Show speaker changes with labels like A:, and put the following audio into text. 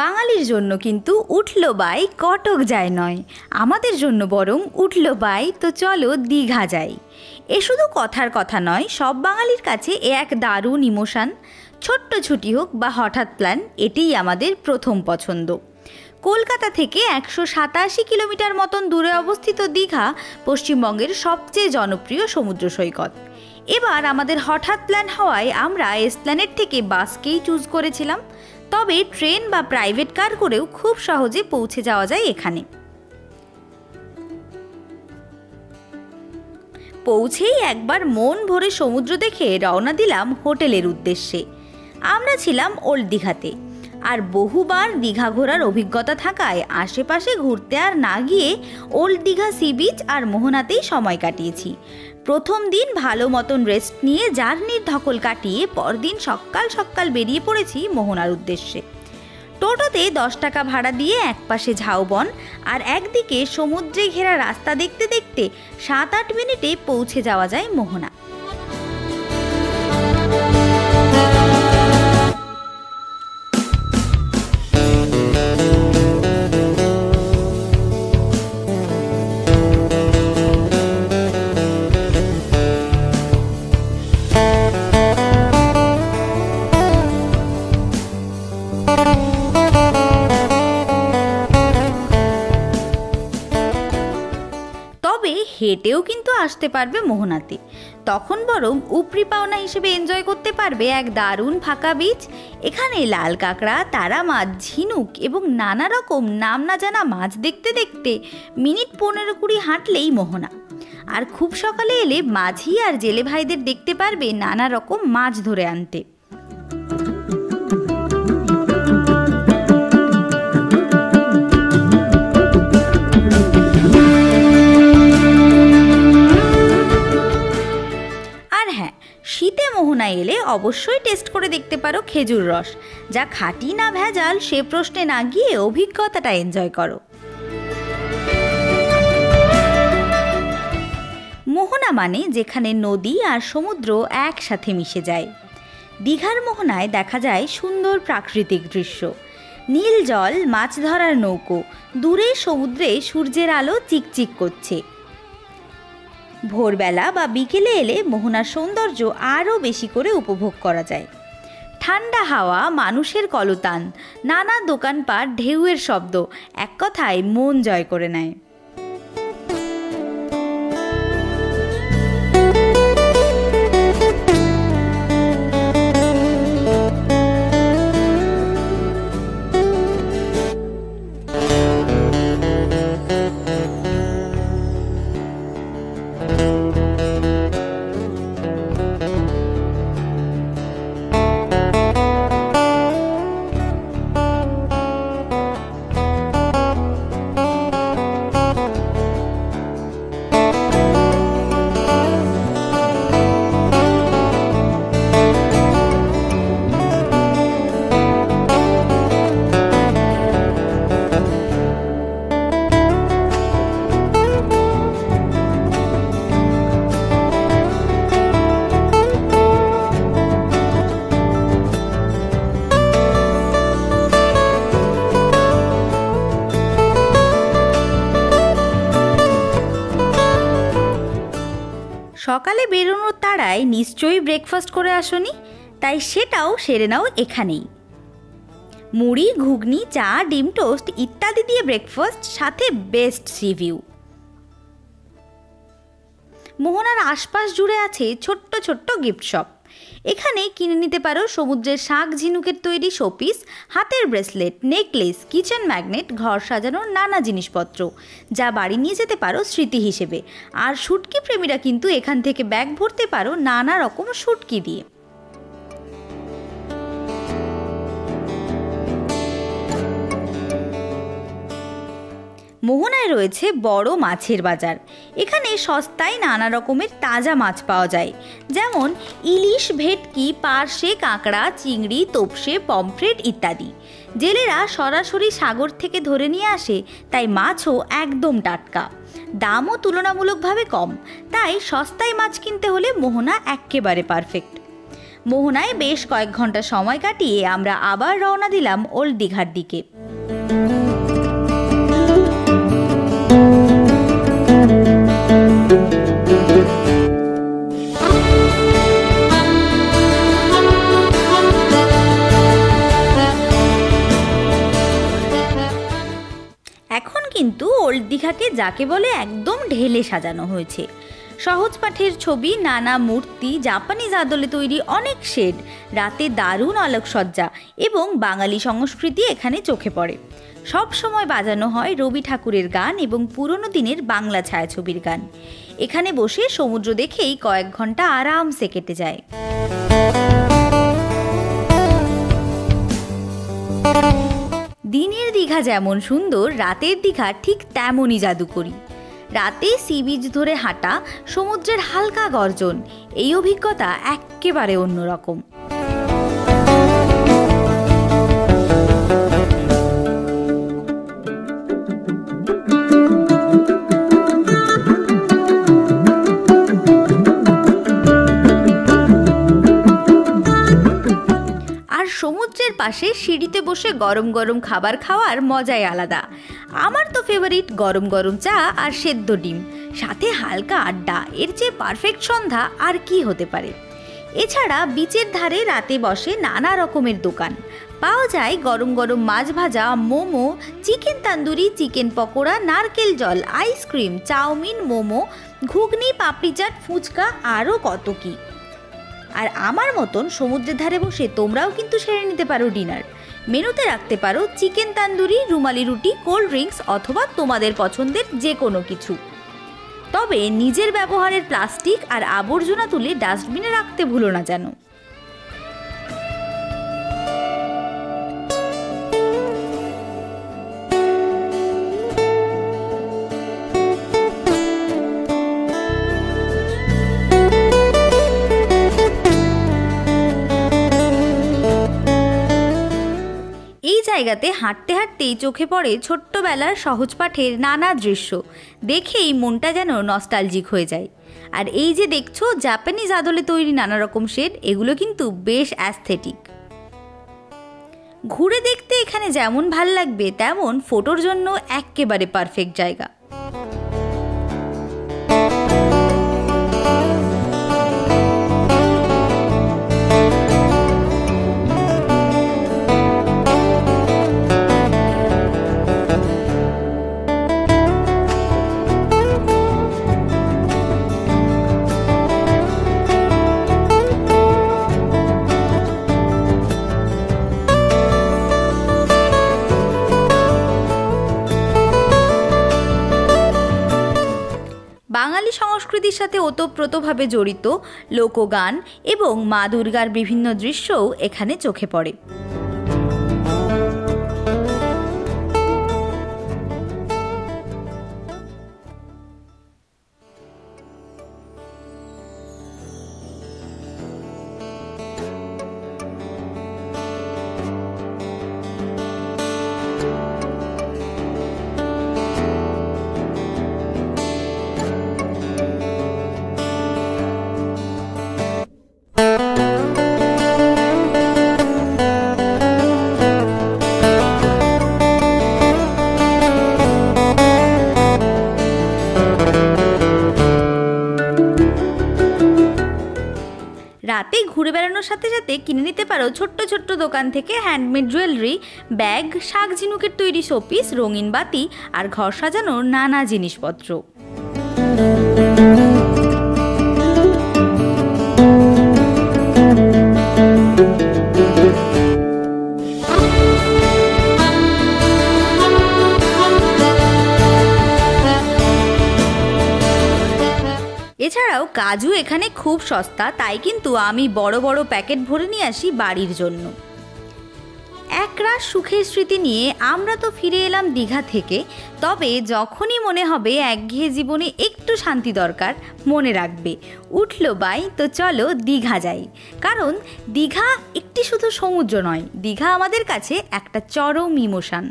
A: বাঙালির জন্য কিন্তু উঠলো বাই কটক যায় নয়, আমাদের জন্য বরং উঠলো বাই তো চলো দীঘা যাই। এ শুধু কথার কথা নয়, সব বাঙালির কাছে এ এক দারুণ ইমোশান। ছোট্ট ছুটি হোক বা হঠাৎ প্ল্যান, এটিই আমাদের প্রথম পছন্দ। কলকাতা থেকে 187 কিলোমিটার মতন দূরে অবস্থিত দীঘা পশ্চিমবঙ্গের সবচেয়ে জনপ্রিয় সমুদ্র সৈকত। এবার আমাদের হঠাৎ প্ল্যান হওয়ায় আমরা এসপ্ল্যানেড থেকে বাসকেই চুজ করেছিলাম। তবে ট্রেন বা প্রাইভেট কার করেও খুব সহজে পৌঁছে যাওয়া যায় এখানে। পৌঁছেই একবার মন ভরে সমুদ্র দেখে রওনা দিলাম হোটেলের উদ্দেশ্যে। আমরা ছিলাম ওল্ড দীঘাতে, আর বহুবার দীঘা ঘোরার অভিজ্ঞতা থাকায় আশেপাশে ঘুরতে আর না গিয়ে ওল্ড দীঘা সি বিচ আর মোহনাতেই সময় কাটিয়েছি। প্রথম দিন ভালো মতন রেস্ট নিয়ে জার্নির ধকল কাটিয়ে পরদিন সকাল সকাল বেরিয়ে পড়েছি মোহনার উদ্দেশ্যে। টোটোতে 10 টাকা ভাড়া দিয়ে একপাশে ঝাউবন আর একদিকে সমুদ্রে ঘেরা রাস্তা দেখতে দেখতে 7-8 মিনিটে পৌঁছে যাওয়া যায় মোহনা। হেঁটেও কিন্তু আসতে পারবে মোহনাতে, তখন বরং উপরি পাওনা হিসেবে এনজয় করতে পারবে এক দারুণ ফাঁকা বিচ। এখানে লাল কাঁকড়া, তারা মাছ, ঝিনুক এবং নানা রকম নাম না জানা মাছ দেখতে দেখতে মিনিট 15-20 হাঁটলেই মোহনা। আর খুব সকালে এলে মাঝি আর জেলে ভাইদের দেখতে পারবে নানা রকম মাছ ধরে আনতে। শীতে মোহনায় এলে অবশ্যই টেস্ট করে দেখতে পারো খেজুর রস, যা খাঁটি না ভেজাল সে প্রশ্নে না গিয়ে অভিজ্ঞতাটা এনজয় করো। মোহনা মানে যেখানে নদী আর সমুদ্র একসাথে মিশে যায়। দীঘার মোহনায় দেখা যায় সুন্দর প্রাকৃতিক দৃশ্য, নীল জল, মাছ ধরার নৌকো, দূরে সমুদ্রে সূর্যের আলো চিকচিক করছে। ভোরবেলা বা বিকেলে এলে মোহনার সৌন্দর্য আরও বেশি করে উপভোগ করা যায়। ঠান্ডা হাওয়া, মানুষের কলতান, নানা দোকানপাট, ঢেউয়ের শব্দ, এক কথায় মন জয় করে নেয়। সকালে বেরোনোর তাড়ায় নিশ্চয়ই ব্রেকফাস্ট করে আসনি, তাই সেটাও সেরে নাও এখানেই। মুড়ি, ঘুগনি, চা, ডিম টোস্ট ইত্যাদি দিয়ে ব্রেকফাস্ট, সাথে বেস্ট সি ভিউ। মোহনার আশপাশ জুড়ে আছে ছোট্ট ছোট্ট গিফট শপ। এখানে কিনে নিতে পারো সমুদ্রের শাক ঝিনুকের তৈরি শোপিস, হাতের ব্রেসলেট, নেকলেস, কিচেন ম্যাগনেট, ঘর সাজানোর নানা জিনিসপত্র, যা বাড়ি নিয়ে যেতে পারো স্মৃতি হিসেবে। আর শুটকি প্রেমীরা কিন্তু এখান থেকে ব্যাগ ভরতে পারো নানা রকম শুটকি দিয়ে। মোহনায় রয়েছে বড় মাছের বাজার। এখানে সস্তায় নানা রকমের তাজা মাছ পাওয়া যায়, যেমন ইলিশ, ভেটকি, পার্শে, কাঁকড়া, চিংড়ি, তোপসে, পমফ্রেট ইত্যাদি। জেলেরা সরাসরি সাগর থেকে ধরে নিয়ে আসে, তাই মাছও একদম টাটকা। দামও তুলনামূলকভাবে কম, তাই সস্তায় মাছ কিনতে হলে মোহনা একেবারে পারফেক্ট। মোহনায় বেশ কয়েক ঘন্টা সময় কাটিয়ে আমরা আবার রওনা দিলাম ওল্ড দীঘার দিকে। এখন কিন্তু ওল্ড দীঘাকে যাকে বলে একদম ঢেলে সাজানো হয়েছে। সহজ পাঠের ছবি, নানা মূর্তি, জাপানিজ আদলে তৈরি অনেক শেড, রাতে দারুণ আলোকসজ্জা এবং বাঙালি সংস্কৃতি এখানে চোখে পড়ে। সব সময় বাজানো হয় রবি ঠাকুরের গান এবং পুরনো দিনের বাংলা ছায়াছবির গান। এখানে বসে সমুদ্র দেখেই কয়েক ঘন্টা আরামসে কেটে যায়। দিনের দীঘা যেমন সুন্দর, রাতের দীঘা ঠিক তেমনই জাদুকরী। রাতে সি বিচ ধরে হাঁটা, সমুদ্রের হালকা গর্জন, এই অভিজ্ঞতা একেবারে অন্যরকম। সমুদ্রের পাশে সিঁড়িতে বসে গরম গরম খাবার খাওয়ার মজাই আলাদা। আমার তো ফেভারিট গরম গরম চা আর সেদ্ধ ডিম, সাথে হালকা আড্ডা। এর চেয়ে পারফেক্ট সন্ধ্যা আর কি হতে পারে। এছাড়া বিচের ধারে রাতে বসে নানা রকমের দোকান, পাওয়া যায় গরম গরম মাছ ভাজা, মোমো, চিকেন তান্দুরি, চিকেন পকোড়া, নারকেল জল, আইসক্রিম, চাউমিন, মোমো, ঘুগনি, পাপড়ি চাট, ফুচকা, আরও কত কি। আর আমার মতন সমুদ্রের ধারে বসে তোমরাও কিন্তু সেরে নিতে পারো ডিনার। মেনুতে রাখতে পারো চিকেন তান্দুরি, রুমালি রুটি, কোল্ড ড্রিঙ্কস অথবা তোমাদের পছন্দের যে কোনো কিছু। তবে নিজের ব্যবহারের প্লাস্টিক আর আবর্জনা তুলে ডাস্টবিনে রাখতে ভুলো না যেন। জায়গাতে হাঁটতে হাঁটতেই চোখে পড়ে ছোট্টবেলার সহজ পাঠের নানা দৃশ্য, দেখেই মনটা যেন নস্টালজিক হয়ে যায়। আর এই যে দেখছো জাপানিজ আদলে তৈরি নানা রকম শেড, এগুলো কিন্তু বেশ অ্যাস্থেটিক। ঘুরে দেখতে এখানে যেমন ভাল লাগবে, তেমন ফটোর জন্য একেবারে পারফেক্ট জায়গা। বাঙালি সংস্কৃতির সাথে ওতপ্রোতভাবে জড়িত লোকগান এবং মা দুর্গার বিভিন্ন দৃশ্যও এখানে চোখে পড়ে। রাতে ঘুরে বেড়ানোর সাথে সাথে কিনে নিতে পারো ছোট্ট ছোট্ট দোকান থেকে হ্যান্ডমেড জুয়েলারি, ব্যাগ, শাক ঝিনুকের তৈরি শোপিস, রঙিন বাতি আর ঘর সাজানোর নানা জিনিসপত্র। এছাড়াও কাজু এখানে খুব সস্তা, তাই কিন্তু আমি বড় বড় প্যাকেট ভরে নিয়ে আসি বাড়ির জন্য। একরাশ সুখের স্মৃতি নিয়ে আমরা তো ফিরে এলাম দীঘা থেকে। তবে যখনই মনে হবে একঘেয়ে জীবনে একটু শান্তি দরকার, মনে রাখবে উঠলো বাই তো চলো দীঘা যাই। কারণ দীঘা একটি শুধু সমুদ্র নয়, দীঘা আমাদের কাছে একটা চরম ইমোশন।